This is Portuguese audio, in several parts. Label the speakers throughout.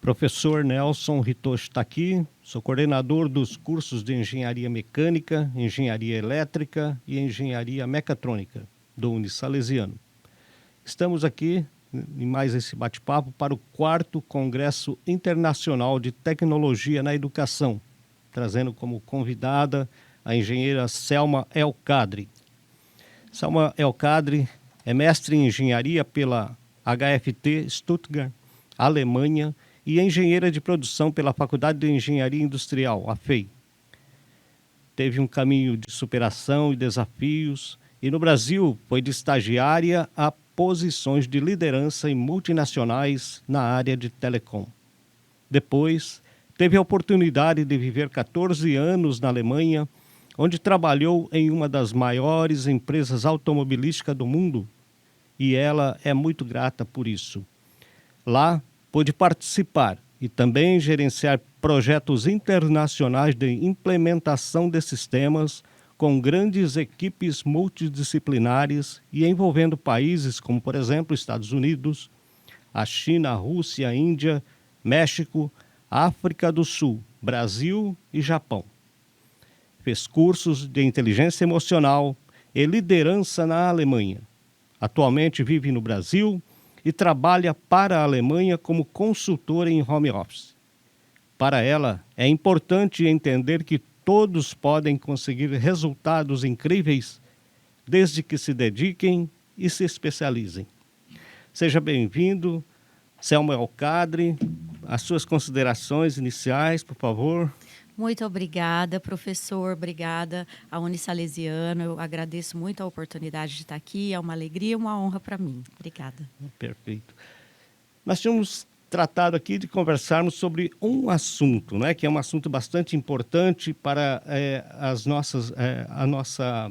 Speaker 1: Professor Nelson Hitoshi está aqui, sou coordenador dos cursos de Engenharia Mecânica, Engenharia Elétrica e Engenharia Mecatrônica do Unisalesiano. Estamos aqui em mais esse bate-papo para o 4º Congresso Internacional de Tecnologia na Educação, trazendo como convidada a engenheira Selma El-Kadri. Selma El-Kadri é mestre em engenharia pela HFT Stuttgart, Alemanha, e engenheira de produção pela Faculdade de Engenharia Industrial, a FEI. Teve um caminho de superação e desafios, e no Brasil foi de estagiária a posições de liderança em multinacionais na área de telecom. Depois, teve a oportunidade de viver 14 anos na Alemanha, onde trabalhou em uma das maiores empresas automobilísticas do mundo, e ela é muito grata por isso. Lá, pôde participar e também gerenciar projetos internacionais de implementação de sistemas com grandes equipes multidisciplinares e envolvendo países como, por exemplo, Estados Unidos, a China, a Rússia, a Índia, México, África do Sul, Brasil e Japão. Fez cursos de inteligência emocional e liderança na Alemanha. Atualmente vive no Brasil e trabalha para a Alemanha como consultora em home office. Para ela, é importante entender que todos podem conseguir resultados incríveis desde que se dediquem e se especializem. Seja bem-vindo, Selma El-Kadri. As suas considerações iniciais, por favor.
Speaker 2: Muito obrigada, professor. Obrigada ao Unisalesiano. Eu agradeço muito a oportunidade de estar aqui. É uma alegria e uma honra para mim. Obrigada.
Speaker 1: Perfeito. Nós tínhamos tratado aqui de conversarmos sobre um assunto, né, que é um assunto bastante importante para a nossa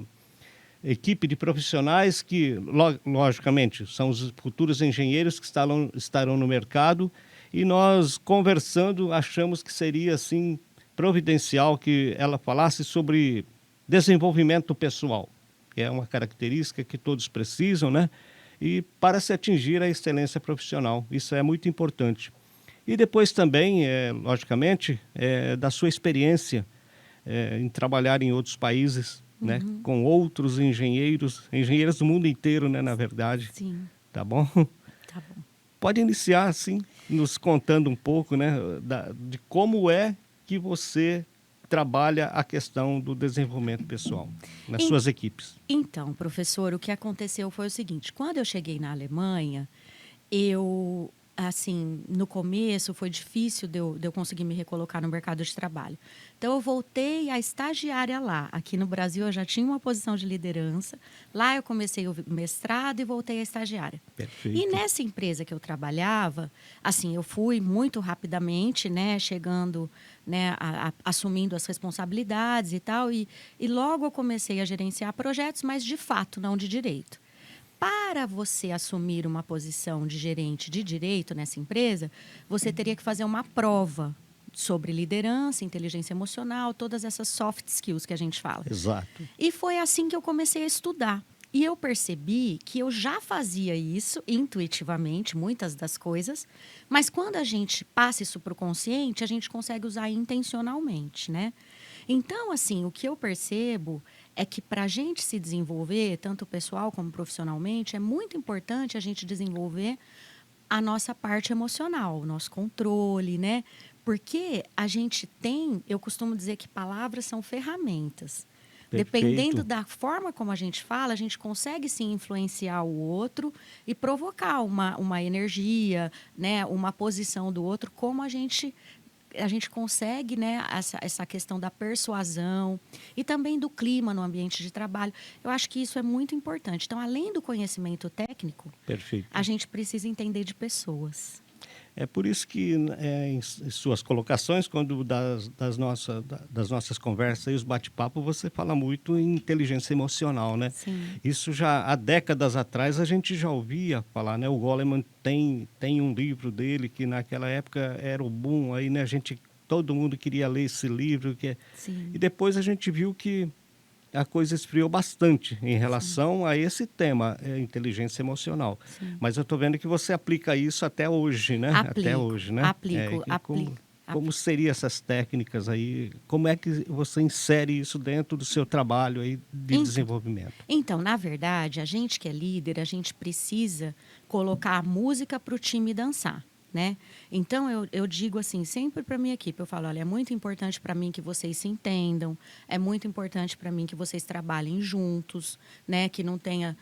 Speaker 1: equipe de profissionais que, logicamente, são os futuros engenheiros que estarão no mercado, e nós, conversando, achamos que seria, assim, providencial que ela falasse sobre desenvolvimento pessoal, que é uma característica que todos precisam, né? E para se atingir a excelência profissional, isso é muito importante. E depois também, logicamente, da sua experiência em trabalhar em outros países, né? Com outros engenheiros do mundo inteiro, né? Na verdade.
Speaker 2: Sim.
Speaker 1: Tá bom?
Speaker 2: Tá bom.
Speaker 1: Pode iniciar, assim, nos contando um pouco, né? De como é que você trabalha a questão do desenvolvimento pessoal nas suas equipes.
Speaker 2: Então, professor, o que aconteceu foi o seguinte: quando eu cheguei na Alemanha, eu, assim, no começo foi difícil de eu conseguir me recolocar no mercado de trabalho. Então, eu voltei a estagiária lá. Aqui no Brasil, eu já tinha uma posição de liderança. Lá, eu comecei o mestrado e voltei a estagiária.
Speaker 1: Perfeito.
Speaker 2: E nessa empresa que eu trabalhava, assim, eu fui muito rapidamente, né, chegando, né, assumindo as responsabilidades e tal, e logo eu comecei a gerenciar projetos, mas de fato, não de direito. Para você assumir uma posição de gerente de direito nessa empresa, você teria que fazer uma prova sobre liderança, inteligência emocional, todas essas soft skills que a gente fala.
Speaker 1: Exato.
Speaker 2: E foi assim que eu comecei a estudar. E eu percebi que eu já fazia isso intuitivamente, muitas das coisas, mas quando a gente passa isso para o consciente, a gente consegue usar intencionalmente, né? Então, assim, o que eu percebo é que para a gente se desenvolver, tanto pessoal como profissionalmente, é muito importante a gente desenvolver a nossa parte emocional, o nosso controle, né? Porque a gente tem, eu costumo dizer que palavras são ferramentas. Dependendo da forma como a gente fala, a gente consegue sim influenciar o outro e provocar uma energia, né, uma posição do outro, como a gente consegue, né, essa questão da persuasão e também do clima no ambiente de trabalho. Eu acho que isso é muito importante. Então, além do conhecimento técnico,
Speaker 1: Perfeito.
Speaker 2: a gente precisa entender de pessoas.
Speaker 1: É por isso que em suas colocações, quando das nossas conversas e os bate-papos, você fala muito em inteligência emocional, né?
Speaker 2: Sim.
Speaker 1: Isso já há décadas atrás a gente já ouvia falar, né? O Goleman tem um livro dele que naquela época era o boom, aí, né? Todo mundo queria ler esse livro.
Speaker 2: Sim.
Speaker 1: E depois a gente viu que a coisa esfriou bastante em relação a esse tema, inteligência emocional.
Speaker 2: Sim.
Speaker 1: Mas eu estou vendo que você aplica isso até hoje, né? Até hoje, né? Como seriam essas técnicas aí? Como é que você insere isso dentro do seu trabalho aí de desenvolvimento?
Speaker 2: Então, na verdade, a gente que é líder, a gente precisa colocar a música para o time dançar, né? Então, eu digo assim, sempre para minha equipe, eu falo, olha, é muito importante para mim que vocês se entendam, é muito importante para mim que vocês trabalhem juntos, né? Que não tenha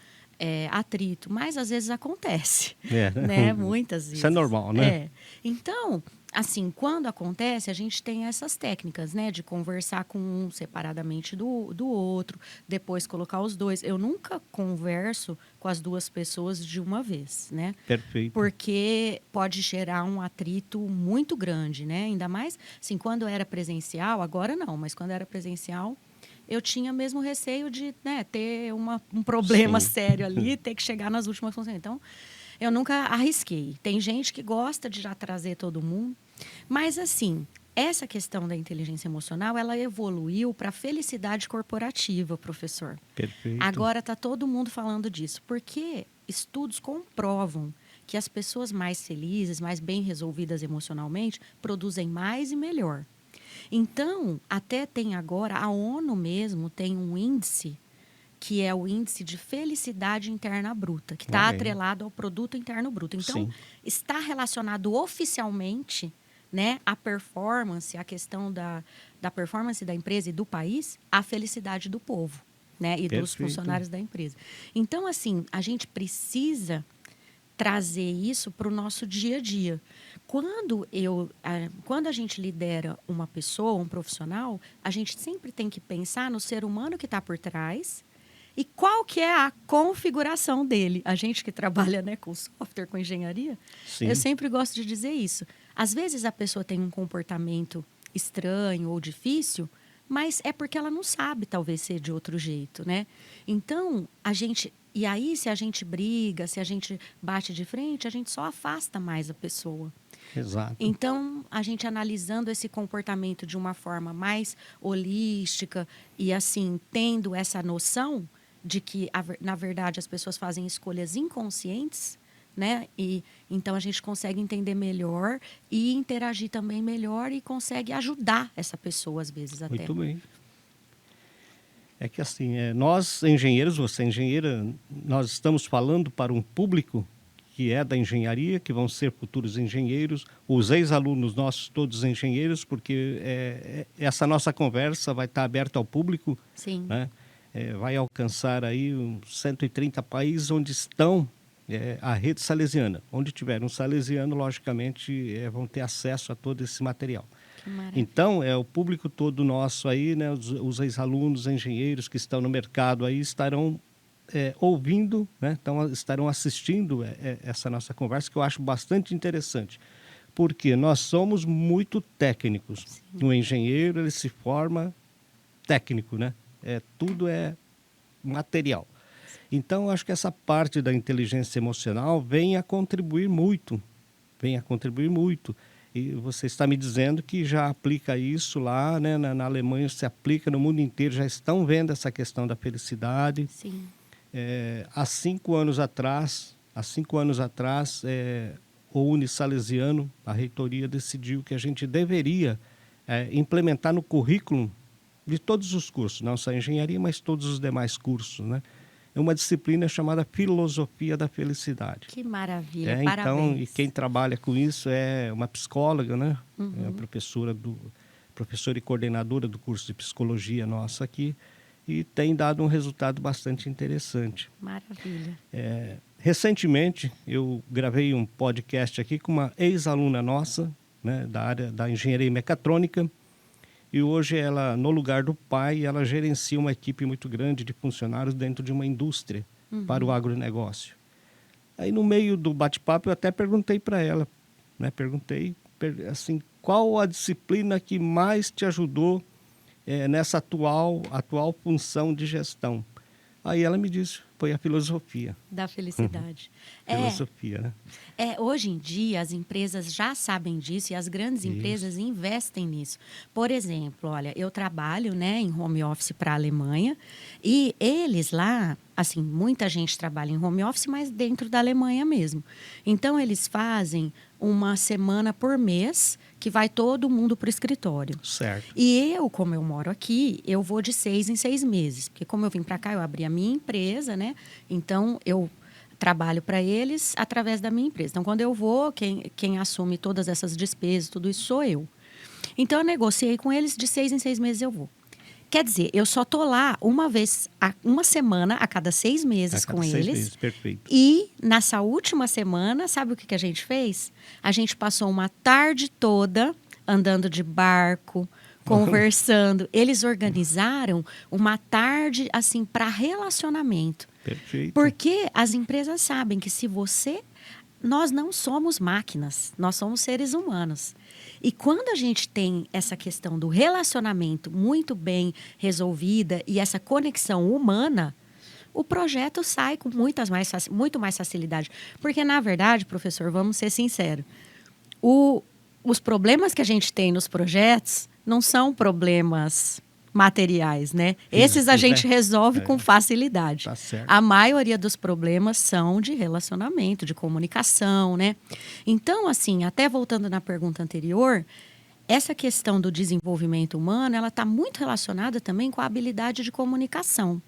Speaker 2: atrito, mas às vezes acontece, né? Muitas vezes.
Speaker 1: Isso é normal, né?
Speaker 2: Então, assim, quando acontece, a gente tem essas técnicas, né? De conversar com um separadamente do outro, depois colocar os dois. Eu nunca converso com as duas pessoas de uma vez, né?
Speaker 1: Perfeito.
Speaker 2: Porque pode gerar um atrito muito grande, né? Ainda mais, assim, quando era presencial, agora não, mas quando era presencial, eu tinha mesmo receio de, né, ter um problema sério ali, ter que chegar nas últimas funções. Então, eu nunca arrisquei. Tem gente que gosta de já trazer todo mundo. Mas, assim, essa questão da inteligência emocional, ela evoluiu para a felicidade corporativa, professor.
Speaker 1: Perfeito.
Speaker 2: Agora está todo mundo falando disso. Porque estudos comprovam que as pessoas mais felizes, mais bem resolvidas emocionalmente, produzem mais e melhor. Então, até tem agora, a ONU mesmo tem um índice, que é o índice de felicidade interna bruta, que está atrelado ao produto interno bruto. Então, está relacionado oficialmente, né, a performance, a questão da performance da empresa e do país, à felicidade do povo, né, e dos funcionários da empresa. Então, assim, a gente precisa trazer isso para o nosso dia a dia. Quando a gente lidera uma pessoa, um profissional, a gente sempre tem que pensar no ser humano que está por trás e qual que é a configuração dele. A gente que trabalha, né, com software, com engenharia, eu sempre gosto de dizer isso. Às vezes a pessoa tem um comportamento estranho ou difícil, mas é porque ela não sabe, talvez, ser de outro jeito, né? Então, e aí, se a gente briga, se a gente bate de frente, a gente só afasta mais a pessoa.
Speaker 1: Exato.
Speaker 2: Então, a gente analisando esse comportamento de uma forma mais holística e, assim, tendo essa noção de que, na verdade, as pessoas fazem escolhas inconscientes, né? E então a gente consegue entender melhor e interagir também melhor e consegue ajudar essa pessoa, às vezes, até.
Speaker 1: Muito bem. É que assim, nós engenheiros, você é engenheira, nós estamos falando para um público que é da engenharia, que vão ser futuros engenheiros, os ex-alunos nossos, todos engenheiros, porque essa nossa conversa vai estar aberta ao público.
Speaker 2: Sim.
Speaker 1: Né? Vai alcançar aí uns 130 países onde estão a rede salesiana. Onde tiver um salesiano, logicamente, vão ter acesso a todo esse material. Então, o público todo nosso aí, né, os ex-alunos, engenheiros que estão no mercado aí estarão ouvindo, né, estarão assistindo essa nossa conversa, que eu acho bastante interessante, porque nós somos muito técnicos. Sim. O engenheiro, ele se forma técnico, né? Tudo é material. Então, eu acho que essa parte da inteligência emocional vem a contribuir muito, E você está me dizendo que já aplica isso lá, né? Na Alemanha se aplica, no mundo inteiro já estão vendo essa questão da felicidade.
Speaker 2: Sim.
Speaker 1: Há 5 anos atrás, o Unisalesiano, a reitoria decidiu que a gente deveria implementar no currículo de todos os cursos, não só engenharia, mas todos os demais cursos, né? É uma disciplina chamada Filosofia da Felicidade.
Speaker 2: Que maravilha,
Speaker 1: então,
Speaker 2: parabéns.
Speaker 1: E quem trabalha com isso é uma psicóloga, né? É a professora e coordenadora do curso de psicologia nossa aqui, e tem dado um resultado bastante interessante.
Speaker 2: Maravilha.
Speaker 1: Recentemente, eu gravei um podcast aqui com uma ex-aluna nossa, né, da área da engenharia mecatrônica, e hoje ela, no lugar do pai, ela gerencia uma equipe muito grande de funcionários dentro de uma indústria para o agronegócio. Aí no meio do bate-papo eu até perguntei para ela, né? Assim, qual a disciplina que mais te ajudou nessa atual função de gestão? Aí ela me disse, foi a filosofia.
Speaker 2: Da felicidade.
Speaker 1: Filosofia, né?
Speaker 2: Hoje em dia, as empresas já sabem disso e as grandes empresas investem nisso. Por exemplo, olha, eu trabalho, né, em home office para a Alemanha e eles lá, assim, muita gente trabalha em home office, mas dentro da Alemanha mesmo. Então, eles fazem uma semana por mês que vai todo mundo para o escritório.
Speaker 1: Certo.
Speaker 2: E eu, como eu moro aqui, eu vou de 6 em 6 meses. Porque como eu vim para cá, eu abri a minha empresa, né? Então, eu trabalho para eles através da minha empresa. Então, quando eu vou, quem assume todas essas despesas, tudo isso sou eu. Então, eu negociei com eles, de 6 em 6 meses eu vou. Quer dizer, eu só tô lá uma semana a cada 6 meses com
Speaker 1: 6
Speaker 2: eles.
Speaker 1: meses, perfeito.
Speaker 2: E nessa última semana, sabe o que a gente fez? A gente passou uma tarde toda andando de barco, conversando. Eles organizaram uma tarde assim para relacionamento.
Speaker 1: Perfeito.
Speaker 2: Porque as empresas sabem que nós não somos máquinas, nós somos seres humanos. E quando a gente tem essa questão do relacionamento muito bem resolvida e essa conexão humana, o projeto sai com muito mais facilidade. Porque, na verdade, professor, vamos ser sinceros, os problemas que a gente tem nos projetos não são problemas materiais, né? Esses a gente resolve com facilidade.
Speaker 1: Tá certo.
Speaker 2: A maioria dos problemas são de relacionamento, de comunicação, né? Então, assim, até voltando na pergunta anterior, essa questão do desenvolvimento humano, ela está muito relacionada também com a habilidade de comunicação.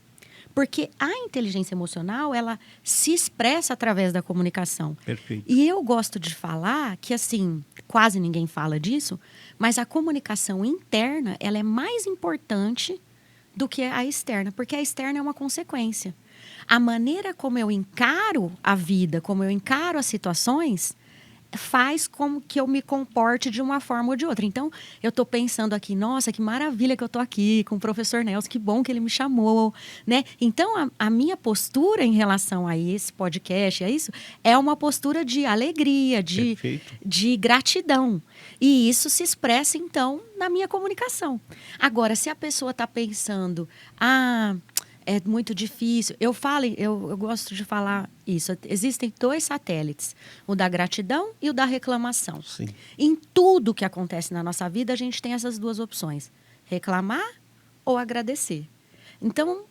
Speaker 2: Porque a inteligência emocional, ela se expressa através da comunicação.
Speaker 1: Perfeito.
Speaker 2: E eu gosto de falar que, assim, quase ninguém fala disso, mas a comunicação interna, ela é mais importante do que a externa, porque a externa é uma consequência. A maneira como eu encaro a vida, como eu encaro as situações, faz com que eu me comporte de uma forma ou de outra. Então, eu estou pensando aqui, nossa, que maravilha que eu estou aqui com o professor Nelson, que bom que ele me chamou, né? Então, a minha postura em relação a esse podcast, é uma postura de alegria, de gratidão. E isso se expressa, então, na minha comunicação. Agora, se a pessoa está pensando, é muito difícil. Eu gosto de falar isso. Existem 2 satélites, o da gratidão e o da reclamação.
Speaker 1: Sim.
Speaker 2: Em tudo que acontece na nossa vida, a gente tem essas 2 opções: reclamar ou agradecer. Então,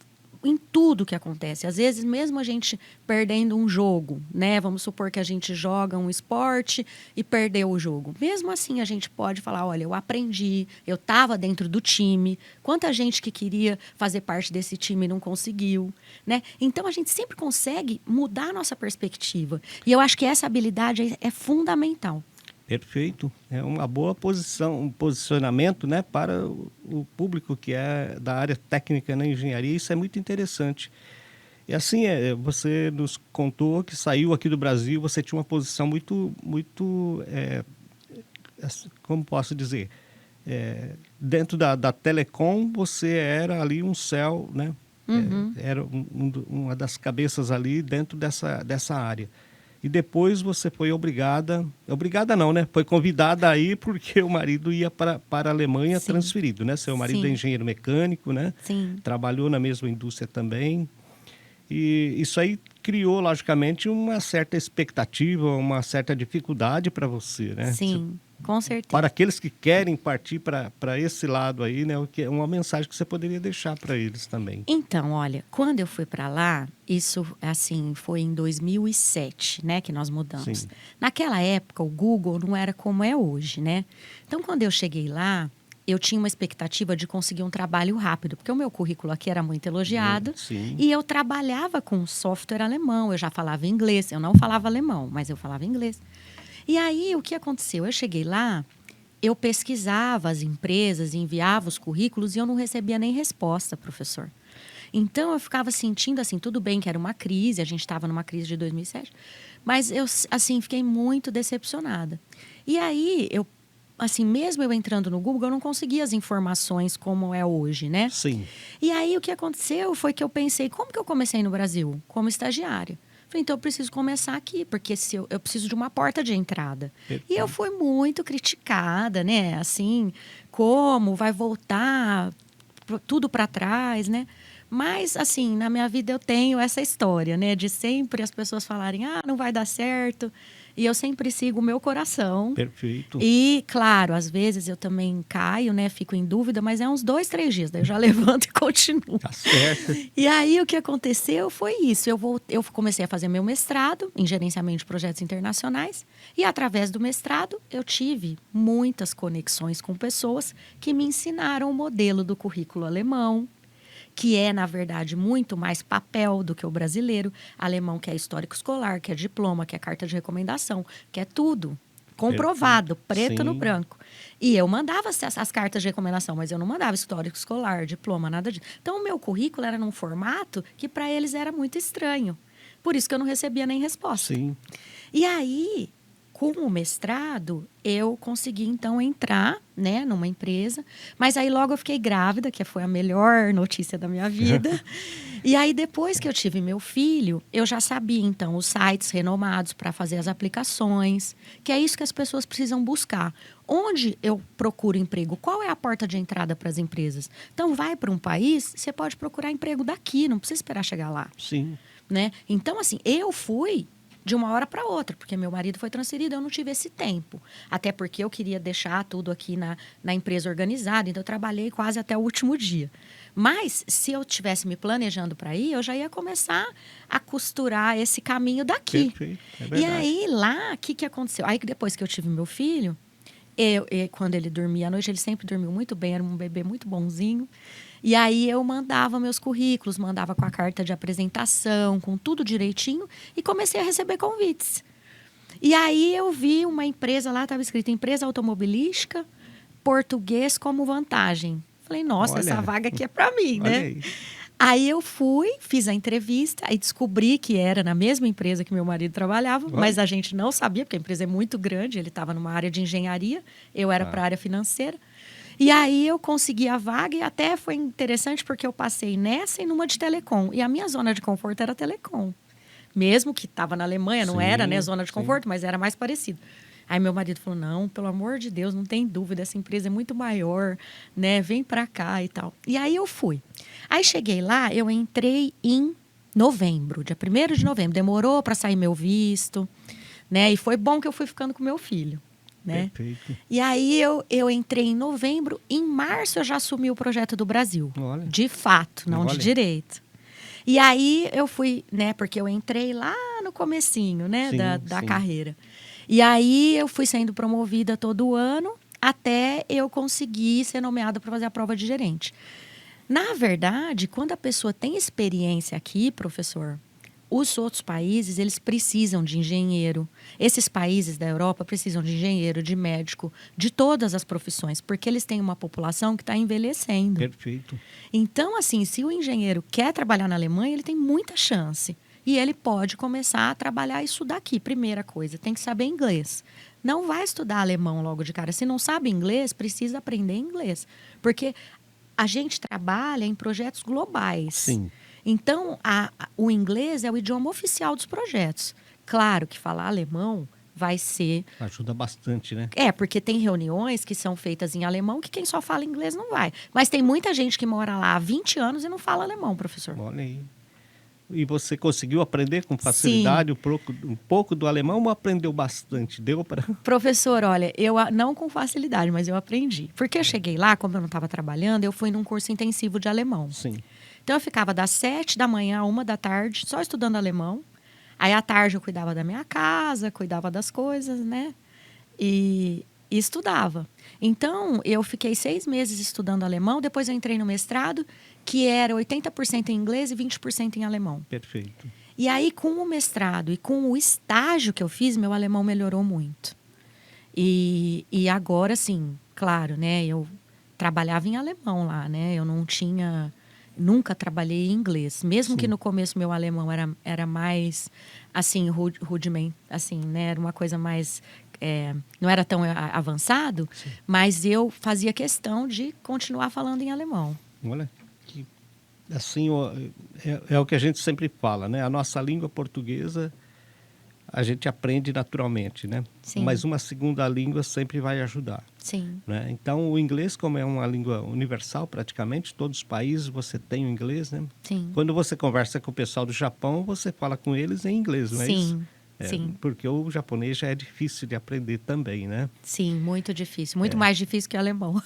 Speaker 2: em tudo que acontece, às vezes mesmo a gente perdendo um jogo, né? Vamos supor que a gente joga um esporte e perdeu o jogo. Mesmo assim, a gente pode falar, olha, eu aprendi, eu estava dentro do time, quanta gente que queria fazer parte desse time não conseguiu, né? Então, a gente sempre consegue mudar a nossa perspectiva. E eu acho que essa habilidade é fundamental.
Speaker 1: Perfeito. É uma boa posição, um posicionamento, né, para o público que é da área técnica na engenharia. Isso é muito interessante. E assim, você nos contou que saiu aqui do Brasil, você tinha uma posição muito, como posso dizer, dentro da telecom, você era ali um céu, né? Era uma das cabeças ali dentro dessa área. E depois você foi obrigada não, né? Foi convidada a ir porque o marido ia para a Alemanha. Sim. Transferido, né? Seu marido. Sim. É engenheiro mecânico, né?
Speaker 2: Sim.
Speaker 1: Trabalhou na mesma indústria também. E isso aí criou, logicamente, uma certa expectativa, uma certa dificuldade para você, né?
Speaker 2: Sim, com certeza.
Speaker 1: Para aqueles que querem partir para esse lado aí, né? É uma mensagem que você poderia deixar para eles também.
Speaker 2: Então, olha, quando eu fui para lá, isso, assim, foi em 2007, né? Que nós mudamos.
Speaker 1: Sim.
Speaker 2: Naquela época, o Google não era como é hoje, né? Então, quando eu cheguei lá, eu tinha uma expectativa de conseguir um trabalho rápido, porque o meu currículo aqui era muito elogiado.
Speaker 1: Sim.
Speaker 2: E eu trabalhava com software alemão, eu já falava inglês. Eu não falava alemão, mas eu falava inglês. E aí, o que aconteceu? Eu cheguei lá, eu pesquisava as empresas, enviava os currículos e eu não recebia nem resposta, professor. Então, eu ficava sentindo assim, tudo bem que era uma crise, a gente estava numa crise de 2007, mas eu, assim, fiquei muito decepcionada. E aí, assim, mesmo eu entrando no Google, eu não conseguia as informações como é hoje, né?
Speaker 1: Sim.
Speaker 2: E aí, o que aconteceu foi que eu pensei, como que eu comecei no Brasil? Como estagiária. Falei, então eu preciso começar aqui, porque eu preciso de uma porta de entrada. Perfeito. E eu fui muito criticada, né? Assim, como vai voltar tudo para trás, né? Mas, assim, na minha vida eu tenho essa história, né? De sempre as pessoas falarem, não vai dar certo. E eu sempre sigo o meu coração.
Speaker 1: Perfeito.
Speaker 2: E, claro, às vezes eu também caio, né? Fico em dúvida, mas é uns 2, 3 dias. Daí eu já levanto e continuo.
Speaker 1: Tá certo.
Speaker 2: E aí o que aconteceu foi isso. Eu comecei a fazer meu mestrado em gerenciamento de projetos internacionais. E através do mestrado eu tive muitas conexões com pessoas que me ensinaram o modelo do currículo alemão, que é, na verdade, muito mais papel do que o brasileiro. Alemão que é histórico escolar, que é diploma, que é carta de recomendação, que é tudo comprovado, preto no
Speaker 1: Sim.
Speaker 2: branco. E eu mandava as cartas de recomendação, mas eu não mandava histórico escolar, diploma, nada disso. Então, o meu currículo era num formato que para eles era muito estranho. Por isso que eu não recebia nem resposta.
Speaker 1: Sim.
Speaker 2: E aí, com o mestrado, eu consegui, então, entrar, né, numa empresa. Mas aí, logo, eu fiquei grávida, que foi a melhor notícia da minha vida. E aí, depois que eu tive meu filho, eu já sabia, então, os sites renomados para fazer as aplicações, que é isso que as pessoas precisam buscar. Onde eu procuro emprego? Qual é a porta de entrada para as empresas? Então, vai para um país, você pode procurar emprego daqui, não precisa esperar chegar lá.
Speaker 1: Sim.
Speaker 2: Né? Então, assim, eu fui de uma hora para outra, porque meu marido foi transferido, eu não tive esse tempo. Até porque eu queria deixar tudo aqui na empresa organizado, então eu trabalhei quase até o último dia. Mas, se eu tivesse me planejando para ir, eu já ia começar a costurar esse caminho daqui.
Speaker 1: Perfeito. É
Speaker 2: E
Speaker 1: verdade.
Speaker 2: aí, lá, o que aconteceu? Aí, depois que eu tive meu filho, quando ele dormia à noite, ele sempre dormiu muito bem, era um bebê muito bonzinho. E aí eu mandava meus currículos, mandava com a carta de apresentação, com tudo direitinho, e comecei a receber convites. E aí eu vi uma empresa lá, estava escrito empresa automobilística, português como vantagem. Falei, nossa,
Speaker 1: Olha.
Speaker 2: essa vaga aqui é para mim,
Speaker 1: Olha
Speaker 2: né?
Speaker 1: aí.
Speaker 2: Aí eu fui, fiz a entrevista e descobri que era na mesma empresa que meu marido trabalhava,
Speaker 1: Olha.
Speaker 2: mas a gente não sabia, porque a empresa é muito grande, ele estava numa área de engenharia, eu era para a área financeira. E aí eu consegui a vaga e até foi interessante porque eu passei nessa e numa de telecom. E a minha zona de conforto era telecom. Mesmo que estava na Alemanha, não era, né, zona de conforto, mas era mais parecido. Aí meu marido falou, não, pelo amor de Deus, não tem dúvida, essa empresa é muito maior, né, vem pra cá e tal. E aí eu fui. Aí cheguei lá, eu entrei em novembro, dia 1º de novembro. Demorou para sair meu visto, né, e foi bom que eu fui ficando com meu filho. Né?
Speaker 1: Perfeito.
Speaker 2: E aí eu entrei em novembro, em março eu já assumi o projeto do Brasil.
Speaker 1: Olha.
Speaker 2: De fato, não de direito. E aí eu fui, né, porque eu entrei lá no comecinho, né,
Speaker 1: Sim,
Speaker 2: da
Speaker 1: sim.
Speaker 2: carreira. E aí eu fui sendo promovida todo ano até eu conseguir ser nomeada para fazer a prova de gerente. Na verdade, quando a pessoa tem experiência aqui, professor, os outros países, eles precisam de engenheiro. Esses países da Europa precisam de engenheiro, de médico, de todas as profissões, porque eles têm uma população que está envelhecendo.
Speaker 1: Perfeito.
Speaker 2: Então, assim, se o engenheiro quer trabalhar na Alemanha, ele tem muita chance. E ele pode começar a trabalhar isso daqui. Primeira coisa, tem que saber inglês. Não vai estudar alemão logo de cara. Se não sabe inglês, precisa aprender inglês. Porque a gente trabalha em projetos globais.
Speaker 1: Sim.
Speaker 2: Então, o inglês é o idioma oficial dos projetos. Claro que falar alemão vai ser...
Speaker 1: Ajuda bastante, né?
Speaker 2: porque tem reuniões que são feitas em alemão que quem só fala inglês não vai. Mas tem muita gente que mora lá há 20 anos e não fala alemão, professor.
Speaker 1: Olha aí. E você conseguiu aprender com facilidade um pouco do alemão ou aprendeu bastante? Deu para...
Speaker 2: Professor, olha, eu não com facilidade, mas eu aprendi. Porque eu cheguei lá, como eu não estava trabalhando, eu fui num curso intensivo de alemão.
Speaker 1: Sim.
Speaker 2: Então, eu ficava das 7 da manhã à 1 da tarde, só estudando alemão. Aí, à tarde, eu cuidava da minha casa, cuidava das coisas, né? E estudava. Então, eu fiquei 6 meses estudando alemão. Depois, eu entrei no mestrado, que era 80% em inglês e 20% em alemão.
Speaker 1: Perfeito.
Speaker 2: E aí, com o mestrado e com o estágio que eu fiz, meu alemão melhorou muito. E agora, sim, claro, né? Eu trabalhava em alemão lá, né? Eu não tinha... Nunca trabalhei em inglês. Mesmo que no começo meu alemão era mais, assim, rudiment, assim, né? Era uma coisa mais... não era tão avançado,
Speaker 1: Sim.
Speaker 2: mas eu fazia questão de continuar falando em alemão.
Speaker 1: Olha, que, assim, é o que a gente sempre fala, né? A nossa língua portuguesa, a gente aprende naturalmente, né?
Speaker 2: Sim.
Speaker 1: Mas uma segunda língua sempre vai ajudar,
Speaker 2: Sim.
Speaker 1: né? Então, o inglês, como é uma língua universal praticamente, todos os países você tem o inglês, né?
Speaker 2: Sim.
Speaker 1: Quando você conversa com o pessoal do Japão, você fala com eles em inglês, não é isso?
Speaker 2: Sim. Sim.
Speaker 1: Porque o japonês já é difícil de aprender também, né?
Speaker 2: Sim, muito difícil. Muito mais difícil que o alemão.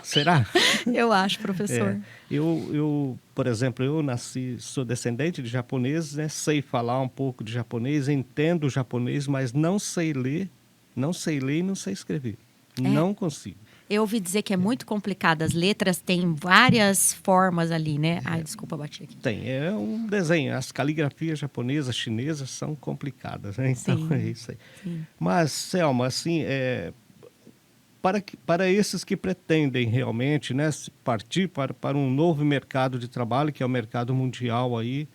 Speaker 1: Será?
Speaker 2: Eu acho, professor.
Speaker 1: Por exemplo, eu sou descendente de japoneses, né? Sei falar um pouco de japonês, entendo japonês, mas não sei ler e não sei escrever. Não consigo.
Speaker 2: Eu ouvi dizer que é muito complicado. As letras têm várias formas ali, né? Ai, desculpa, bati aqui.
Speaker 1: Tem, é um desenho. As caligrafias japonesas, chinesas são complicadas, né? Então,
Speaker 2: Sim,
Speaker 1: é isso aí.
Speaker 2: sim.
Speaker 1: Mas, Selma, assim, para esses que pretendem realmente, né, partir para um novo mercado de trabalho, que é o mercado mundial aí,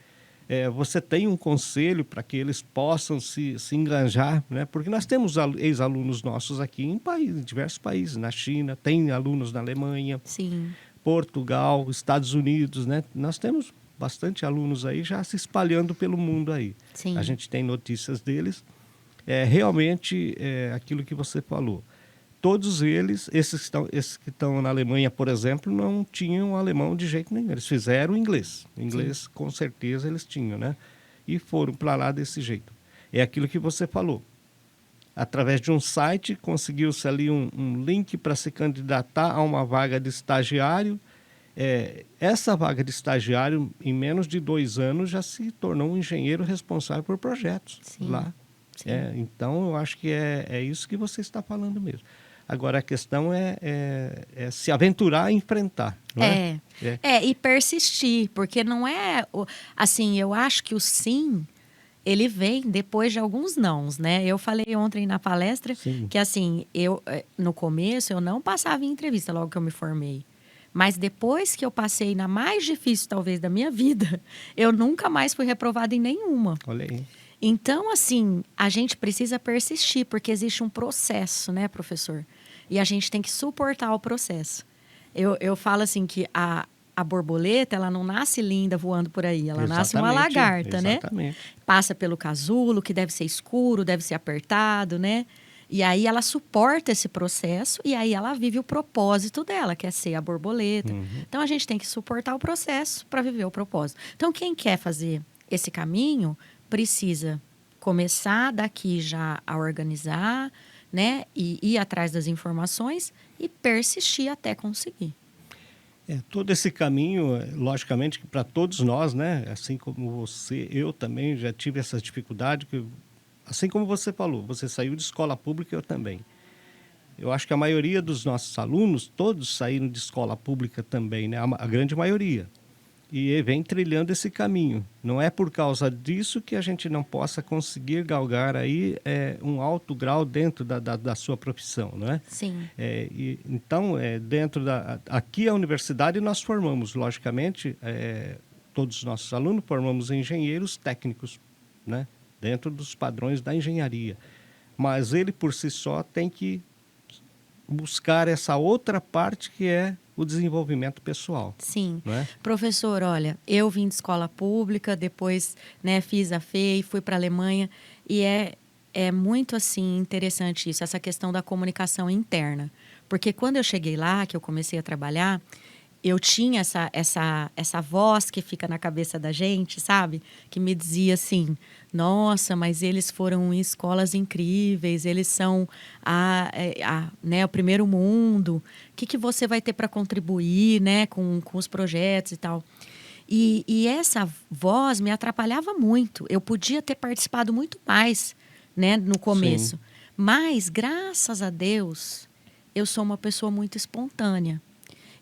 Speaker 1: você tem um conselho para que eles possam se engajar, né? Porque nós temos ex-alunos nossos aqui em diversos países, na China, tem alunos na Alemanha,
Speaker 2: Sim.
Speaker 1: Portugal, Estados Unidos, né? Nós temos bastante alunos aí já se espalhando pelo mundo aí.
Speaker 2: Sim.
Speaker 1: A gente tem notícias deles. Realmente, aquilo que você falou. Todos eles, esses que estão na Alemanha, por exemplo, não tinham alemão de jeito nenhum. Eles fizeram inglês. Inglês, com certeza, eles tinham, né? E foram para lá desse jeito. É aquilo que você falou. Através de um site, conseguiu-se ali um link para se candidatar a uma vaga de estagiário. Essa vaga de estagiário, em menos de 2 anos, já se tornou um engenheiro responsável por projetos lá.
Speaker 2: Sim.
Speaker 1: Então, eu acho que é isso que você está falando mesmo. Agora, a questão é se aventurar a enfrentar, não é?
Speaker 2: E persistir, porque não é... Assim, eu acho que o sim, ele vem depois de alguns nãos, né? Eu falei ontem na palestra que, assim, no começo, eu não passava em entrevista logo que eu me formei. Mas depois que eu passei na mais difícil, talvez, da minha vida, eu nunca mais fui reprovada em nenhuma.
Speaker 1: Olha aí.
Speaker 2: Então, assim, a gente precisa persistir, porque existe um processo, né, professor? E a gente tem que suportar o processo. Eu falo assim que a borboleta, ela não nasce linda voando por aí. Ela nasce uma lagarta, né? Passa pelo casulo, que deve ser escuro, deve ser apertado, né? E aí ela suporta esse processo e aí ela vive o propósito dela, que é ser a borboleta. Então, a gente tem que suportar o processo para viver o propósito. Então, quem quer fazer esse caminho precisa começar daqui já a organizar, né? E ir atrás das informações e persistir até conseguir.
Speaker 1: Todo esse caminho, logicamente, que para todos nós, né? Assim como você, eu também já tive essa dificuldade, assim como você falou, você saiu de escola pública, eu também. Eu acho que a maioria dos nossos alunos, todos saíram de escola pública também, né? A grande maioria. E vem trilhando esse caminho. Não é por causa disso que a gente não possa conseguir galgar aí um alto grau dentro da sua profissão, não é?
Speaker 2: Sim.
Speaker 1: Então, aqui a universidade nós formamos, logicamente, todos os nossos alunos formamos engenheiros técnicos, né? Dentro dos padrões da engenharia. Mas ele, por si só, tem que buscar essa outra parte que é o desenvolvimento pessoal.
Speaker 2: Sim.
Speaker 1: Não é?
Speaker 2: Professor, olha, eu vim de escola pública, depois, né, fiz a FEI, fui para a Alemanha e é muito assim interessante isso, essa questão da comunicação interna. Porque quando eu cheguei lá, que eu comecei a trabalhar, eu tinha essa voz que fica na cabeça da gente, sabe? Que me dizia assim, nossa, mas eles foram em escolas incríveis, eles são né, o primeiro mundo. O que você vai ter para contribuir, né, com os projetos e tal? E essa voz me atrapalhava muito. Eu podia ter participado muito mais, né, no começo. Sim. Mas, graças a Deus, eu sou uma pessoa muito espontânea.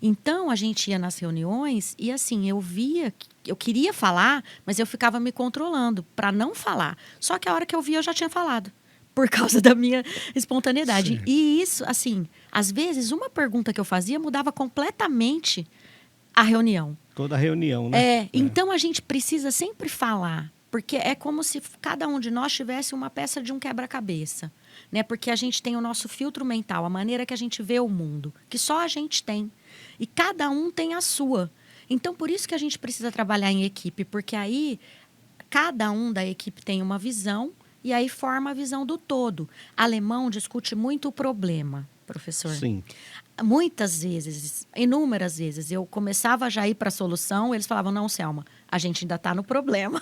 Speaker 2: Então, a gente ia nas reuniões e, assim, eu via, eu queria falar, mas eu ficava me controlando para não falar. Só que a hora que eu via, eu já tinha falado, por causa da minha espontaneidade. Sim. E isso, assim, às vezes, uma pergunta que eu fazia mudava completamente a reunião.
Speaker 1: Toda a reunião, né?
Speaker 2: Então, a gente precisa sempre falar, porque é como se cada um de nós tivesse uma peça de um quebra-cabeça, né? Porque a gente tem o nosso filtro mental, a maneira que a gente vê o mundo, que só a gente tem. E cada um tem a sua. Então, por isso que a gente precisa trabalhar em equipe, porque aí cada um da equipe tem uma visão e aí forma a visão do todo. Alemão discute muito o problema, professor.
Speaker 1: Sim.
Speaker 2: Muitas vezes, inúmeras vezes, eu começava já a ir para a solução, eles falavam, não, Selma, a gente ainda está no problema.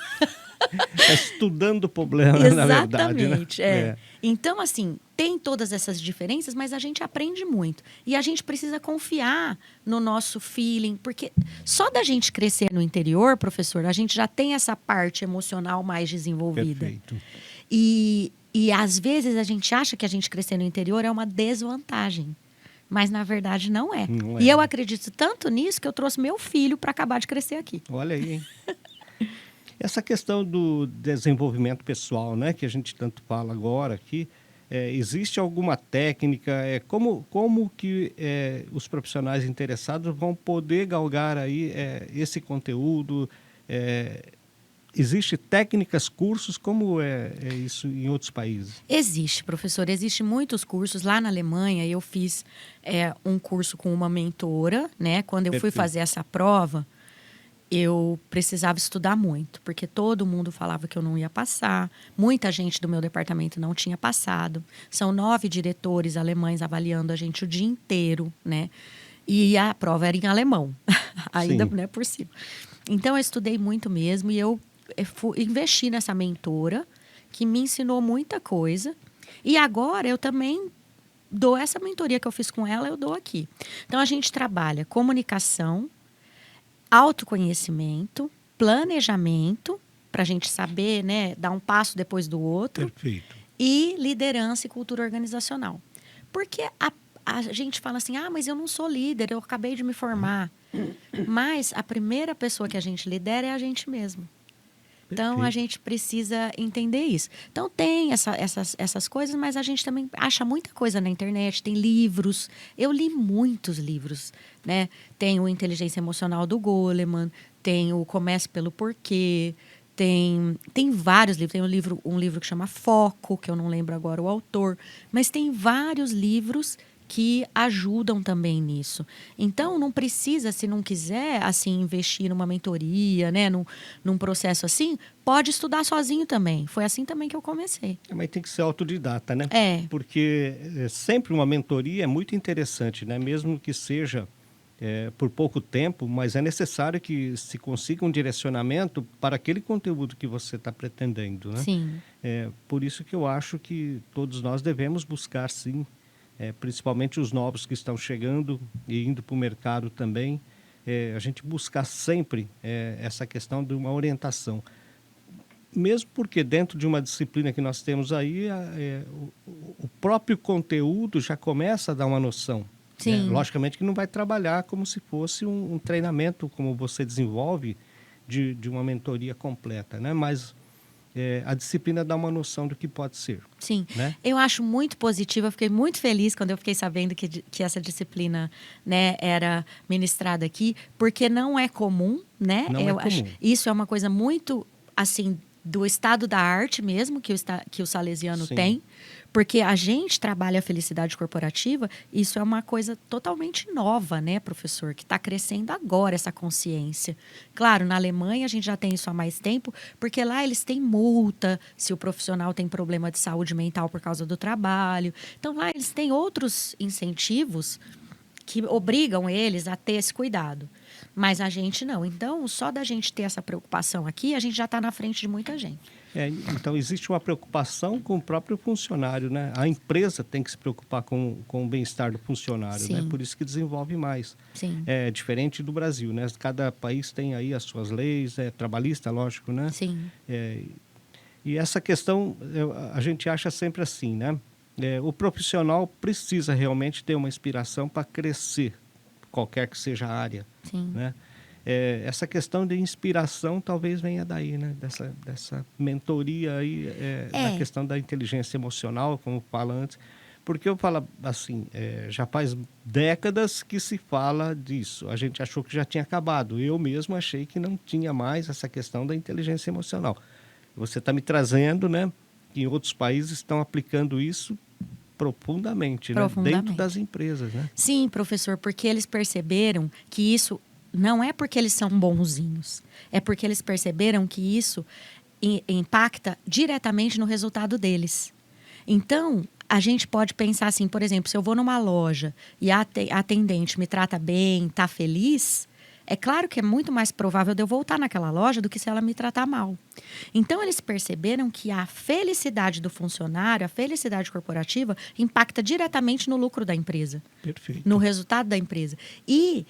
Speaker 1: É estudando o problema, na verdade, né?
Speaker 2: Exatamente, Então, assim, tem todas essas diferenças, mas a gente aprende muito. E a gente precisa confiar no nosso feeling, porque só da gente crescer no interior, professor, a gente já tem essa parte emocional mais desenvolvida.
Speaker 1: Perfeito.
Speaker 2: E às vezes a gente acha que a gente crescer no interior é uma desvantagem. Mas, na verdade, não é.
Speaker 1: Não é.
Speaker 2: E eu acredito tanto nisso que eu trouxe meu filho para acabar de crescer aqui.
Speaker 1: Olha aí, hein? Essa questão do desenvolvimento pessoal, né, que a gente tanto fala agora aqui, existe alguma técnica? Como que os profissionais interessados vão poder galgar aí esse conteúdo? Existe técnicas, cursos? Como é isso em outros países?
Speaker 2: Existe, professor. Existem muitos cursos. Lá na Alemanha, eu fiz um curso com uma mentora, né? Quando eu fui fazer essa prova, eu precisava estudar muito, porque todo mundo falava que eu não ia passar. Muita gente do meu departamento não tinha passado. São 9 diretores alemães avaliando a gente o dia inteiro, né? E a prova era em alemão, ainda, né, por cima. Então, eu estudei muito mesmo e eu investi nessa mentora, que me ensinou muita coisa. E agora eu também dou essa mentoria que eu fiz com ela, eu dou aqui. Então, a gente trabalha comunicação, autoconhecimento, planejamento, para a gente saber, né, dar um passo depois do outro.
Speaker 1: Perfeito.
Speaker 2: E liderança e cultura organizacional. Porque a gente fala assim, mas eu não sou líder, eu acabei de me formar. Mas a primeira pessoa que a gente lidera é a gente mesmo. Então, a gente precisa entender isso. Então, tem essas coisas, mas a gente também acha muita coisa na internet. Tem livros. Eu li muitos livros, né? Tem o Inteligência Emocional do Goleman, tem o Comece pelo Porquê, tem vários livros. Tem um livro que chama Foco, que eu não lembro agora o autor. Mas tem vários livros que ajudam também nisso. Então, não precisa, se não quiser, assim, investir numa mentoria, né, num processo assim, pode estudar sozinho também. Foi assim também que eu comecei.
Speaker 1: Mas tem que ser autodidata, né?
Speaker 2: Porque
Speaker 1: sempre uma mentoria é muito interessante, né? Mesmo que seja por pouco tempo, mas é necessário que se consiga um direcionamento para aquele conteúdo que você está pretendendo, né?
Speaker 2: Sim.
Speaker 1: Por isso que eu acho que todos nós devemos buscar, sim, principalmente os novos que estão chegando e indo para o mercado também, a gente buscar sempre essa questão de uma orientação. Mesmo porque dentro de uma disciplina que nós temos aí, o próprio conteúdo já começa a dar uma noção.
Speaker 2: Sim.
Speaker 1: Né? Logicamente que não vai trabalhar como se fosse um treinamento, como você desenvolve, de uma mentoria completa, né? Mas a disciplina dá uma noção do que pode ser.
Speaker 2: Sim,
Speaker 1: né?
Speaker 2: Eu acho muito positiva, eu fiquei muito feliz quando eu fiquei sabendo que essa disciplina, né, era ministrada aqui, porque não é comum, né?
Speaker 1: Não é
Speaker 2: acho,
Speaker 1: comum.
Speaker 2: isso é uma coisa muito, assim, do estado da arte mesmo, que o salesiano
Speaker 1: Sim.
Speaker 2: tem, porque a gente trabalha a felicidade corporativa, isso é uma coisa totalmente nova, né, professor? Que está crescendo agora, essa consciência. Claro, na Alemanha a gente já tem isso há mais tempo, porque lá eles têm multa se o profissional tem problema de saúde mental por causa do trabalho. Então, lá eles têm outros incentivos que obrigam eles a ter esse cuidado. Mas a gente não. Então, só da gente ter essa preocupação aqui, a gente já está na frente de muita gente.
Speaker 1: Então, existe uma preocupação com o próprio funcionário, né? A empresa tem que se preocupar com o bem-estar do funcionário,
Speaker 2: Sim.
Speaker 1: né? Por isso que desenvolve mais.
Speaker 2: Sim.
Speaker 1: É diferente do Brasil, né? Cada país tem aí as suas leis, trabalhista, lógico, né?
Speaker 2: Sim.
Speaker 1: E essa questão, a gente acha sempre assim, né? O profissional precisa realmente ter uma inspiração para crescer, qualquer que seja a área.
Speaker 2: Sim.
Speaker 1: Né? Essa questão de inspiração talvez venha daí, né? Dessa mentoria aí, na questão da inteligência emocional, como fala antes. Porque eu falo assim, já faz décadas que se fala disso. A gente achou que já tinha acabado. Eu mesmo achei que não tinha mais essa questão da inteligência emocional. Você está me trazendo, né? Que em outros países estão aplicando isso profundamente, né? Dentro das empresas, né?
Speaker 2: Sim, professor, porque eles perceberam que isso não é porque eles são bonzinhos, é porque eles perceberam que isso impacta diretamente no resultado deles. Então, a gente pode pensar assim, por exemplo, se eu vou numa loja e a atendente me trata bem, está feliz, é claro que é muito mais provável de eu voltar naquela loja do que se ela me tratar mal. Então, eles perceberam que a felicidade do funcionário, a felicidade corporativa, impacta diretamente no lucro da empresa.
Speaker 1: Perfeito.
Speaker 2: No resultado da empresa. E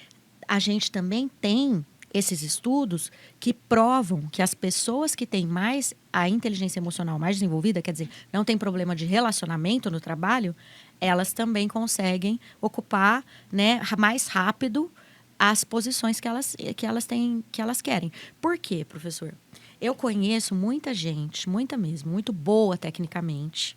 Speaker 2: a gente também tem esses estudos que provam que as pessoas que têm mais a inteligência emocional mais desenvolvida, quer dizer, não tem problema de relacionamento no trabalho, elas também conseguem ocupar, né, mais rápido as posições que elas querem. Por quê, professor? Eu conheço muita gente, muita mesmo, muito boa tecnicamente,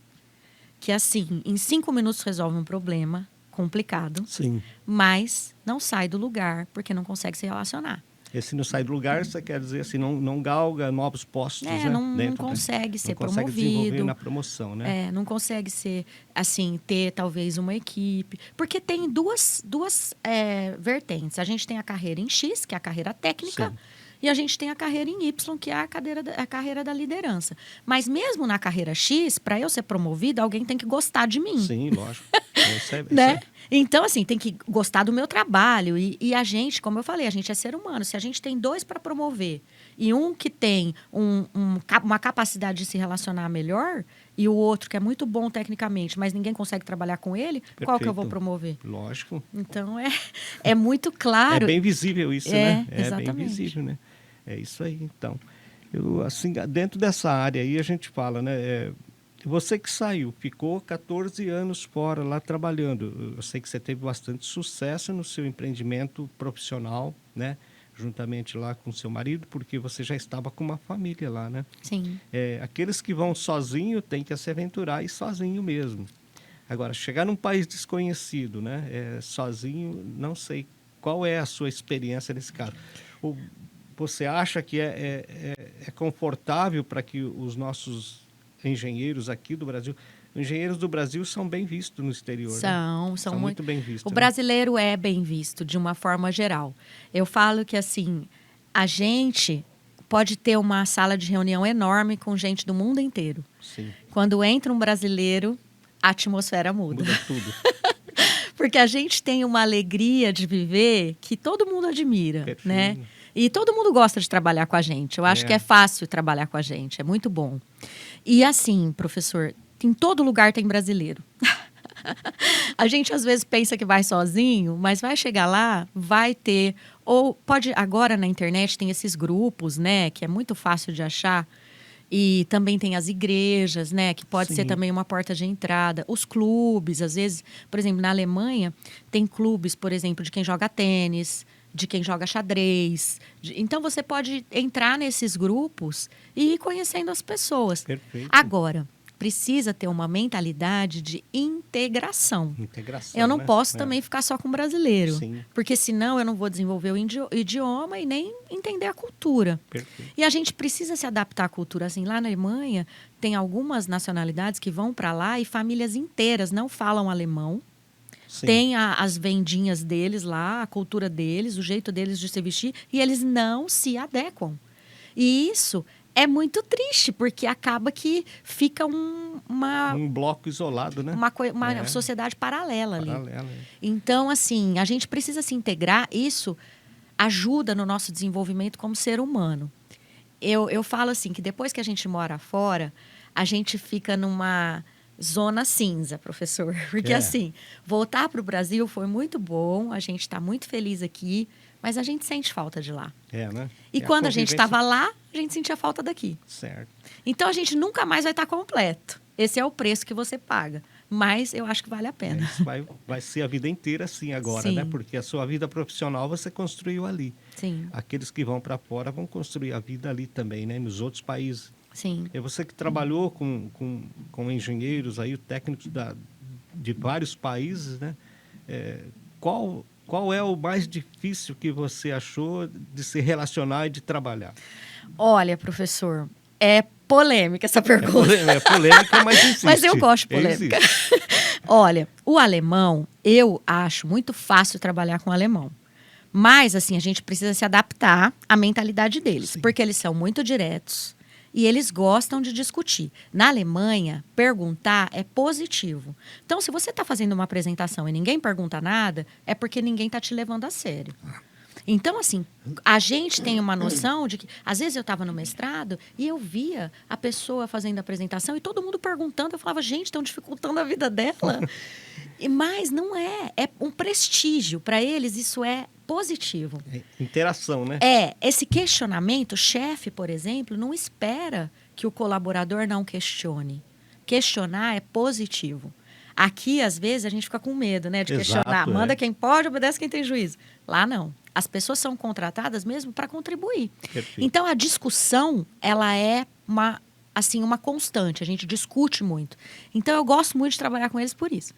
Speaker 2: que assim, em 5 minutos resolve um problema complicado,
Speaker 1: Sim.
Speaker 2: mas não sai do lugar porque não consegue se relacionar.
Speaker 1: Esse não sai do lugar, você quer dizer assim, não galga novos postos, né?
Speaker 2: Não consegue ser promovido.
Speaker 1: Não consegue desenvolver na promoção, né?
Speaker 2: Não consegue ser, assim, ter talvez uma equipe. Porque tem duas vertentes. A gente tem a carreira em X, que é a carreira técnica,
Speaker 1: Sim.
Speaker 2: e a gente tem a carreira em Y, que é a carreira da liderança. Mas mesmo na carreira X, para eu ser promovida, alguém tem que gostar de mim.
Speaker 1: Sim, lógico.
Speaker 2: Né? Então, assim, tem que gostar do meu trabalho. E a gente, como eu falei, a gente é ser humano. Se a gente tem 2 para promover e um que tem uma capacidade de se relacionar melhor e o outro que é muito bom tecnicamente, mas ninguém consegue trabalhar com ele,
Speaker 1: Perfeito.
Speaker 2: Qual que eu vou promover?
Speaker 1: Lógico.
Speaker 2: Então, é muito claro.
Speaker 1: É bem visível isso, né?
Speaker 2: Exatamente.
Speaker 1: Bem visível, né? É isso aí, então. Assim, dentro dessa área aí, a gente fala, né? Você que saiu, ficou 14 anos fora lá trabalhando. Eu sei que você teve bastante sucesso no seu empreendimento profissional, né? Juntamente lá com seu marido, porque você já estava com uma família lá, né?
Speaker 2: Sim.
Speaker 1: Aqueles que vão sozinho têm que se aventurar e sozinho mesmo. Agora, chegar num país desconhecido, né? Sozinho, não sei qual é a sua experiência nesse caso. Ou você acha que é confortável para que os nossos engenheiros aqui do Brasil... Os engenheiros do Brasil são bem vistos no exterior,
Speaker 2: São
Speaker 1: muito bem vistos.
Speaker 2: O brasileiro é bem visto, de uma forma geral. Eu falo que, assim, a gente pode ter uma sala de reunião enorme com gente do mundo inteiro.
Speaker 1: Sim.
Speaker 2: Quando entra um brasileiro, a atmosfera muda.
Speaker 1: Muda tudo.
Speaker 2: Porque a gente tem uma alegria de viver que todo mundo admira,
Speaker 1: Perfeito.
Speaker 2: né? E todo mundo gosta de trabalhar com a gente. Eu acho que é fácil trabalhar com a gente, é muito bom. E assim, professor, em todo lugar tem brasileiro. A gente às vezes pensa que vai sozinho, mas vai chegar lá, vai ter... Ou pode... Agora na internet tem esses grupos, né? Que é muito fácil de achar. E também tem as igrejas, né? Que pode ser também uma porta de entrada. Os clubes, às vezes... Por exemplo, na Alemanha, tem clubes, por exemplo, de quem joga tênis, de quem joga xadrez. Então, você pode entrar nesses grupos e ir conhecendo as pessoas.
Speaker 1: Perfeito.
Speaker 2: Agora, precisa ter uma mentalidade de integração. Eu não posso também ficar só com brasileiro.
Speaker 1: Sim.
Speaker 2: Porque senão eu não vou desenvolver o idioma e nem entender a cultura.
Speaker 1: Perfeito.
Speaker 2: E a gente precisa se adaptar à cultura. Assim, lá na Alemanha, tem algumas nacionalidades que vão para lá e famílias inteiras não falam alemão.
Speaker 1: Sim.
Speaker 2: Tem as vendinhas deles lá, a cultura deles, o jeito deles de se vestir, e eles não se adequam. E isso é muito triste, porque acaba que fica um
Speaker 1: bloco isolado, né?
Speaker 2: Uma sociedade paralela ali.
Speaker 1: Paralela.
Speaker 2: Então, assim, a gente precisa se integrar. Isso ajuda no nosso desenvolvimento como ser humano. Eu falo assim, que depois que a gente mora fora, a gente fica numa zona cinza, professor. Porque, assim, voltar para o Brasil foi muito bom, a gente está muito feliz aqui, mas a gente sente falta de lá.
Speaker 1: Né?
Speaker 2: E quando a gente estava lá, a gente sentia falta daqui.
Speaker 1: Certo.
Speaker 2: Então, a gente nunca mais vai estar completo. Esse é o preço que você paga. Mas eu acho que vale a pena.
Speaker 1: Isso vai ser a vida inteira assim agora,
Speaker 2: Sim.
Speaker 1: né? Porque a sua vida profissional você construiu ali.
Speaker 2: Sim.
Speaker 1: Aqueles que vão para fora vão construir a vida ali também, né? Nos outros países.
Speaker 2: Sim.
Speaker 1: E você que trabalhou com engenheiros aí, técnicos de vários países, né? Qual é o mais difícil que você achou de se relacionar e de trabalhar?
Speaker 2: Olha, professor, é polêmica essa pergunta.
Speaker 1: É polêmica, mas existe.
Speaker 2: Mas eu gosto de polêmica. Olha, o alemão, eu acho muito fácil trabalhar com o alemão. Mas, assim, a gente precisa se adaptar à mentalidade deles.
Speaker 1: Sim.
Speaker 2: Porque eles são muito diretos. E eles gostam de discutir. Na Alemanha, perguntar é positivo. Então, se você está fazendo uma apresentação e ninguém pergunta nada, é porque ninguém está te levando a sério. Então, assim, a gente tem uma noção de que... Às vezes eu estava no mestrado e eu via a pessoa fazendo a apresentação e todo mundo perguntando. Eu falava, gente, estão dificultando a vida dela. Mas não é. É um prestígio. Para eles, isso é positivo.
Speaker 1: É interação, né?
Speaker 2: Esse questionamento, o chefe, por exemplo, não espera que o colaborador não questione. Questionar é positivo. Aqui, às vezes, a gente fica com medo, né, de questionar. Manda quem pode, obedece quem tem juízo. Lá, não. As pessoas são contratadas mesmo para contribuir.
Speaker 1: Perfeito.
Speaker 2: Então, a discussão, ela é uma constante. A gente discute muito. Então, eu gosto muito de trabalhar com eles por isso.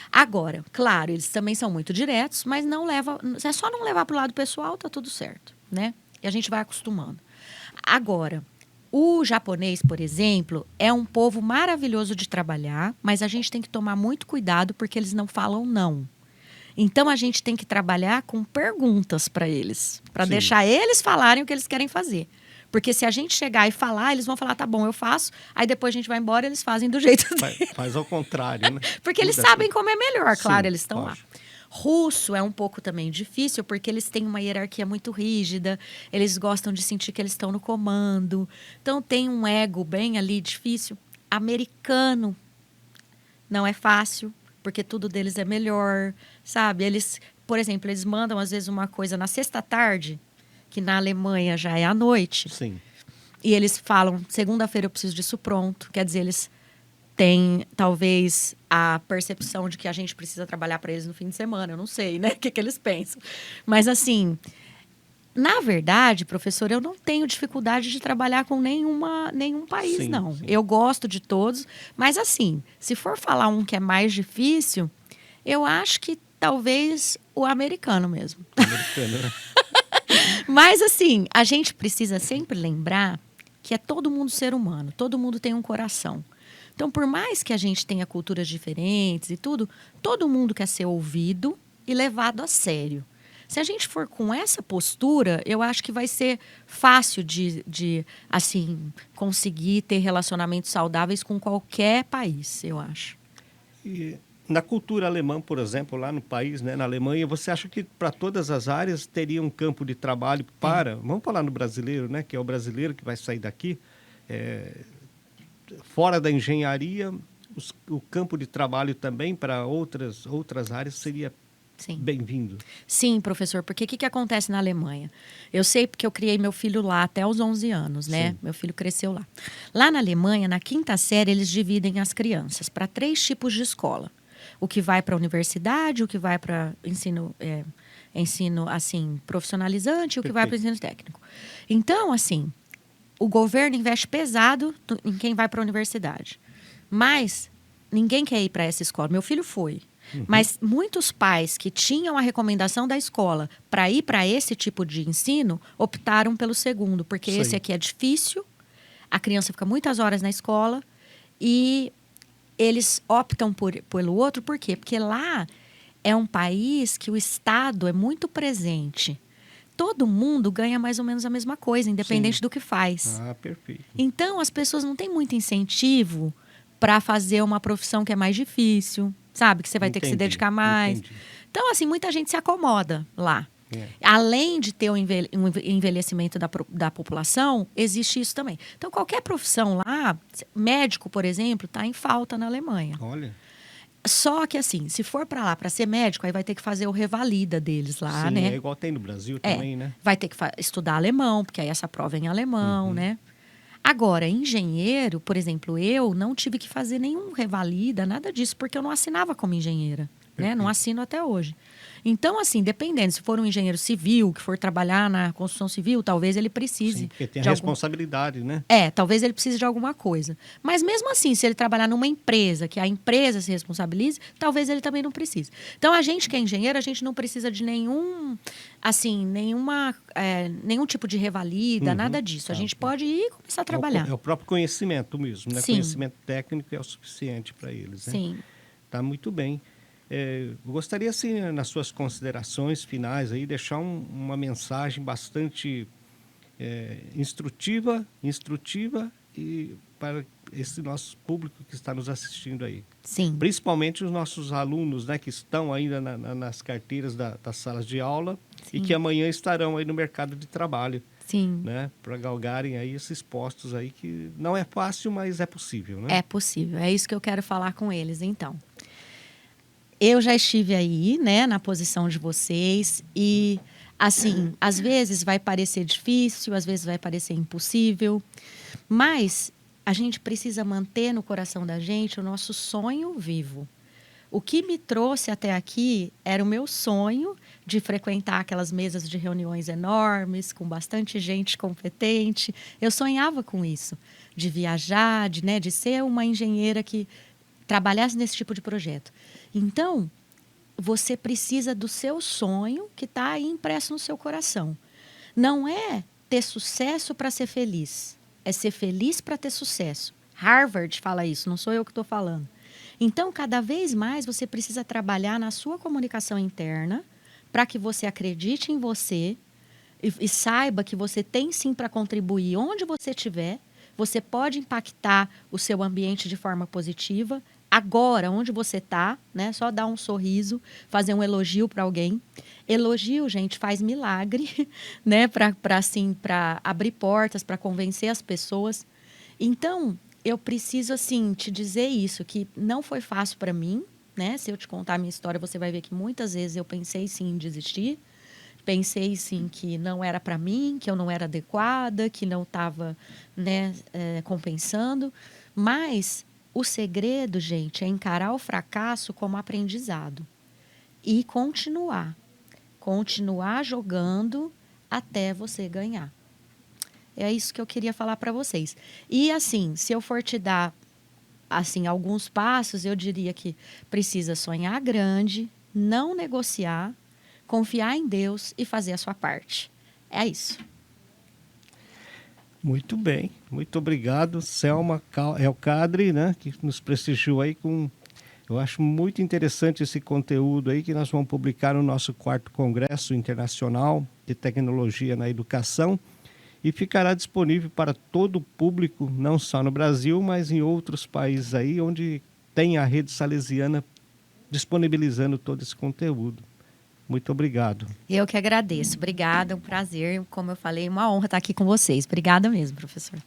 Speaker 2: Agora, claro, eles também são muito diretos, mas não leva, é só não levar para o lado pessoal, tá tudo certo, né? E a gente vai acostumando. Agora, o japonês, por exemplo, é um povo maravilhoso de trabalhar, mas a gente tem que tomar muito cuidado porque eles não falam não. Então, a gente tem que trabalhar com perguntas para eles, para deixar eles falarem o que eles querem fazer. Porque se a gente chegar e falar, eles vão falar, tá bom, eu faço. Aí depois a gente vai embora e eles fazem do jeito deles.
Speaker 1: Faz ao contrário, né?
Speaker 2: Porque eles sabem como é melhor, claro, eles estão
Speaker 1: lógico.
Speaker 2: lá. Russo é um pouco também difícil, porque eles têm uma hierarquia muito rígida, eles gostam de sentir que eles estão no comando. Então tem um ego bem ali difícil. Americano não é fácil, porque tudo deles é melhor, sabe? Eles, por exemplo, eles mandam às vezes uma coisa na sexta-tarde, que na Alemanha já é à noite.
Speaker 1: Sim.
Speaker 2: E eles falam, segunda-feira eu preciso disso pronto. Quer dizer, eles têm, talvez, a percepção de que a gente precisa trabalhar para eles no fim de semana. Eu não sei, né? O que eles pensam. Mas, assim, na verdade, professor, eu não tenho dificuldade de trabalhar com nenhum país, não.
Speaker 1: Sim.
Speaker 2: Eu gosto de todos. Mas, assim, se for falar um que é mais difícil, eu acho que talvez o americano mesmo.
Speaker 1: Americano, né?
Speaker 2: Mas, assim, a gente precisa sempre lembrar que é todo mundo ser humano, todo mundo tem um coração. Então, por mais que a gente tenha culturas diferentes e tudo, todo mundo quer ser ouvido e levado a sério. Se a gente for com essa postura, eu acho que vai ser fácil de assim, conseguir ter relacionamentos saudáveis com qualquer país, eu acho.
Speaker 1: E na cultura alemã, por exemplo, lá no país, né, na Alemanha, você acha que para todas as áreas teria um campo de trabalho para... Vamos falar no brasileiro, né, que é o brasileiro que vai sair daqui. Fora da engenharia, o campo de trabalho também para outras áreas seria bem-vindo.
Speaker 2: Sim, professor, porque o que acontece na Alemanha? Eu sei porque eu criei meu filho lá até os 11 anos, né?
Speaker 1: Sim.
Speaker 2: Meu filho cresceu lá. Lá na Alemanha, na 5ª série, eles dividem as crianças para 3 tipos de escola. O que vai para a universidade, o que vai para ensino assim, profissionalizante e o que vai para o ensino técnico. Então, assim, o governo investe pesado em quem vai para a universidade. Mas ninguém quer ir para essa escola. Meu filho foi. Mas muitos pais que tinham a recomendação da escola para ir para esse tipo de ensino optaram pelo segundo, porque esse aqui é difícil, a criança fica muitas horas na escola e eles optam pelo outro. Por quê? Porque lá é um país que o Estado é muito presente. Todo mundo ganha mais ou menos a mesma coisa, independente do que faz.
Speaker 1: Ah, perfeito.
Speaker 2: Então, as pessoas não têm muito incentivo para fazer uma profissão que é mais difícil, sabe? Que você vai ter que se dedicar mais. Então, assim, muita gente se acomoda lá. Além de ter um envelhecimento da população, existe isso também. Então, qualquer profissão lá, médico, por exemplo, está em falta na Alemanha.
Speaker 1: Olha.
Speaker 2: Só que, assim, se for para lá para ser médico, aí vai ter que fazer o revalida deles lá, né?
Speaker 1: É igual tem no Brasil também, né?
Speaker 2: Vai ter que estudar alemão, porque aí essa prova é em alemão, né? Agora, engenheiro, por exemplo, eu não tive que fazer nenhum revalida, nada disso, porque eu não assinava como engenheira, né? Não assino até hoje. Então, assim, dependendo, se for um engenheiro civil, que for trabalhar na construção civil, talvez ele precise...
Speaker 1: Sim, porque tem a responsabilidade, né?
Speaker 2: Talvez ele precise de alguma coisa. Mas mesmo assim, se ele trabalhar numa empresa, que a empresa se responsabilize, talvez ele também não precise. Então, a gente que é engenheiro, a gente não precisa de nenhum tipo de revalida, nada disso. A gente pode ir e começar a trabalhar.
Speaker 1: É o próprio conhecimento mesmo, né?
Speaker 2: Sim.
Speaker 1: Conhecimento técnico é o suficiente para eles, né?
Speaker 2: Sim.
Speaker 1: Tá muito bem. Eu gostaria, assim, nas suas considerações finais, aí, deixar uma mensagem bastante instrutiva e para esse nosso público que está nos assistindo aí.
Speaker 2: Sim.
Speaker 1: Principalmente os nossos alunos, né, que estão ainda nas carteiras das salas de aula. Sim. E que amanhã estarão aí no mercado de trabalho.
Speaker 2: Sim.
Speaker 1: Né, para galgarem aí esses postos aí que não é fácil, mas é possível, né?
Speaker 2: É possível, é isso que eu quero falar com eles, então. Eu já estive aí, né, na posição de vocês e, assim, às vezes vai parecer difícil, às vezes vai parecer impossível, mas a gente precisa manter no coração da gente o nosso sonho vivo. O que me trouxe até aqui era o meu sonho de frequentar aquelas mesas de reuniões enormes, com bastante gente competente. Eu sonhava com isso, de viajar, de ser uma engenheira que trabalhasse nesse tipo de projeto. Então, você precisa do seu sonho que está aí impresso no seu coração. Não é ter sucesso para ser feliz, é ser feliz para ter sucesso. Harvard fala isso, não sou eu que estou falando. Então, cada vez mais você precisa trabalhar na sua comunicação interna para que você acredite em você e saiba que você tem sim para contribuir onde você estiver. Você pode impactar o seu ambiente de forma positiva. Agora, onde você está, né? Só dar um sorriso, fazer um elogio para alguém. Elogio, gente, faz milagre, né? Para abrir portas, para convencer as pessoas. Então, eu preciso, assim, te dizer isso, que não foi fácil para mim, né? Se eu te contar a minha história, você vai ver que muitas vezes eu pensei, sim, em desistir. Pensei, sim, que não era para mim, que eu não era adequada, que não estava, né, compensando. Mas o segredo, gente, é encarar o fracasso como aprendizado. E continuar. Continuar jogando até você ganhar. É isso que eu queria falar para vocês. E assim, se eu for te dar assim alguns passos, eu diria que precisa sonhar grande, não negociar, confiar em Deus e fazer a sua parte. É isso.
Speaker 1: Muito bem, muito obrigado, Selma Elcadre, né, que nos prestigiou aí com... Eu acho muito interessante esse conteúdo aí que nós vamos publicar no nosso 4º Congresso Internacional de Tecnologia na Educação. E ficará disponível para todo o público, não só no Brasil, mas em outros países aí, onde tem a rede salesiana disponibilizando todo esse conteúdo. Muito obrigado.
Speaker 2: Eu que agradeço. Obrigada, um prazer. Como eu falei, uma honra estar aqui com vocês. Obrigada mesmo, professor.